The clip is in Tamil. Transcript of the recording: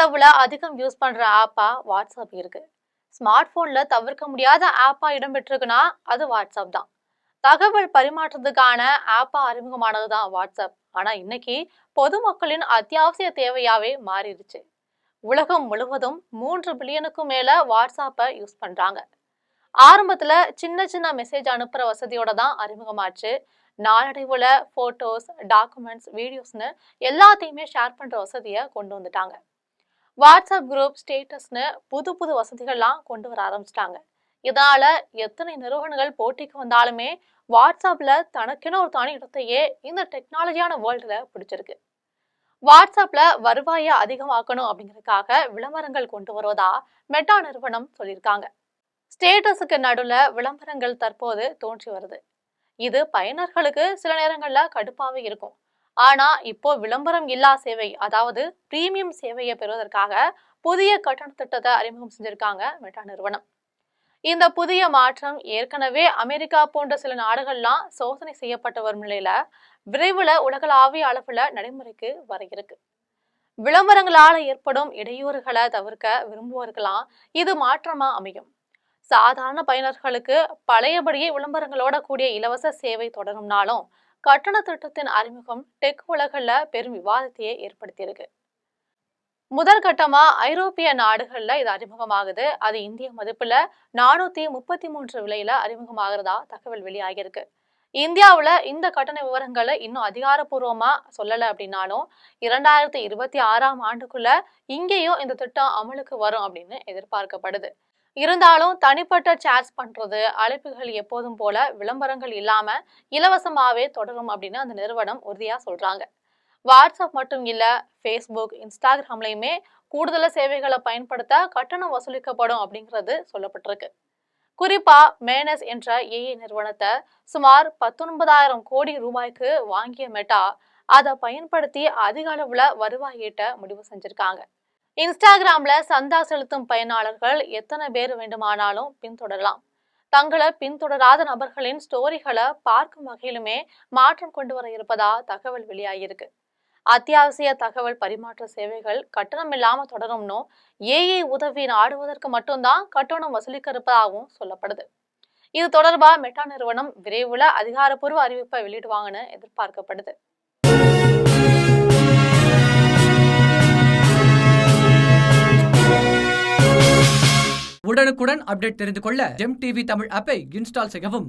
அளவுல அதிகம் யூஸ் பண்ற ஆப்பா வாட்ஸ்அப் இருக்கு. ஸ்மார்ட் போன்ல தவிர்க்க முடியாத ஆப்பா இடம்பெற்றிருக்குன்னா அது வாட்ஸ்அப் தான். தகவல் பரிமாற்றத்துக்கான ஆப்பா அறிமுகமானதுதான் வாட்ஸ்அப். ஆனா இன்னைக்கு பொதுமக்களின் அத்தியாவசிய தேவையாவே மாறிடுச்சு. உலகம் முழுவதும் 3 பில்லியனுக்கும் மேல வாட்ஸ்அப்பை யூஸ் பண்றாங்க. ஆரம்பத்துல சின்ன சின்ன மெசேஜ் அனுப்புற வசதியோட தான் அறிமுகமாச்சு. நாளடைவுல போட்டோஸ், டாக்குமெண்ட்ஸ், வீடியோஸ்னு எல்லாத்தையுமே ஷேர் பண்ற வசதியை கொண்டு வந்துட்டாங்க. வாட்ஸ்அப் குரூப், ஸ்டேட்டஸ்னு புது புது வசதிகள்லாம் கொண்டு வர ஆரம்பிச்சிட்டாங்க. இதனால எத்தனை நிறுவனங்கள் போட்டிக்கு வந்தாலுமே வாட்ஸ்அப்ல தனக்கென ஒரு தனி இடத்தையே இந்த டெக்னாலஜியான வேர்ல்டுல பிடிச்சிருக்கு. வாட்ஸ்அப்ல வருவாயை அதிகமாக்கணும் அப்படிங்கறதுக்காக விளம்பரங்கள் கொண்டு வருவதா மெட்டா நிறுவனம் சொல்லியிருக்காங்க. ஸ்டேட்டஸுக்கு நடுவுல விளம்பரங்கள் தற்போது தோன்றி வருது. இது பயனர்களுக்கு சில நேரங்கள்ல கடுப்பாவே இருக்கும். ஆனா இப்போ விளம்பரம் இல்லா சேவை, அதாவது பிரீமியம் சேவையை பெறுவதற்காக புதிய கட்டண திட்டத்தை அறிமுகம் செஞ்சிருக்காங்க மெட்டா நிறுவனம். இந்த புதிய மாற்றம் ஏற்கனவே அமெரிக்கா போன்ற சில நாடுகள்லாம் சோதனை செய்யப்பட்டு வரும் நிலையில விரைவில் உலகளாவிய அளவுல நடைமுறைக்கு வர இருக்கு. விளம்பரங்களால ஏற்படும் இடையூறுகளை தவிர்க்க விரும்புவோர்களாம் இது மாற்றமா அமையும். சாதாரண பயனர்களுக்கு பழையபடியே விளம்பரங்களோட கூடிய இலவச சேவை தொடரும்னாலும் கட்டண திட்டத்தின் அறிமுகம் டெக் உலகில் பெரும் விவாதத்தையே ஏற்படுத்தியிருக்கு. முதல் கட்டமா ஐரோப்பிய நாடுகள்ல இது அறிமுகமாகுது. அது இந்திய மதிப்புல 433 விலையில அறிமுகமாகிறதா தகவல் வெளியாகியிருக்கு. இந்தியாவுல இந்த கட்டண விவரங்களை இன்னும் அதிகாரப்பூர்வமா சொல்லல அப்படின்னாலும் 2026ஆம் ஆண்டுக்குள்ள இங்கேயும் இந்த திட்டம் அமலுக்கு வரும் அப்படின்னு எதிர்பார்க்கப்படுது. இருந்தாலும் தனிப்பட்ட சார்ஜ் பண்றது, அழைப்புகள் எப்போதும் போல விளம்பரங்கள் இல்லாம இலவசமாவே தொடரும் அப்படின்னு அந்த நிறுவனம் உறுதியா சொல்றாங்க. வாட்ஸ்அப் மட்டும் இல்ல, ஃபேஸ்புக், இன்ஸ்டாகிராம்லயுமே கூடுதல சேவைகளை பயன்படுத்த கட்டணம் வசூலிக்கப்படும் அப்படிங்கிறது சொல்லப்பட்டிருக்கு. குறிப்பா மேனஸ் என்ற ஏஐ நிறுவனத்தை சுமார் 19,000 கோடி ரூபாய்க்கு வாங்கிய மெட்டா அதை பயன்படுத்தி அதிக அளவுல வருவாய் ஈட்ட முடிவு செஞ்சிருக்காங்க. இன்ஸ்டாகிராம்ல சந்தா செலுத்தும் பயனாளர்கள் எத்தனை பேர் வேண்டுமானாலும் பின்தொடரலாம். தங்களை பின்தொடராத நபர்களின் ஸ்டோரிகளை பார்க்கும் வகையிலுமே மாற்றம் கொண்டு வர இருப்பதா தகவல் வெளியாகியிருக்கு. அத்தியாவசிய தகவல் பரிமாற்ற சேவைகள் கட்டணம் இல்லாம தொடரும்னோ, ஏஐ உதவி நாடுவதற்கு மட்டும்தான் கட்டணம் வசூலிக்க இருப்பதாகவும் சொல்லப்படுது. இது தொடர்பா மெட்டா நிறுவனம் விரைவில் அதிகாரப்பூர்வ அறிவிப்பை வெளியிடுவாங்கன்னு எதிர்பார்க்கப்படுது. உடனுக்குடன் அப்டேட் தெரிந்து கொள்ள ஜெம் டிவி தமிழ் ஆப்பை இன்ஸ்டால் செய்யவும்.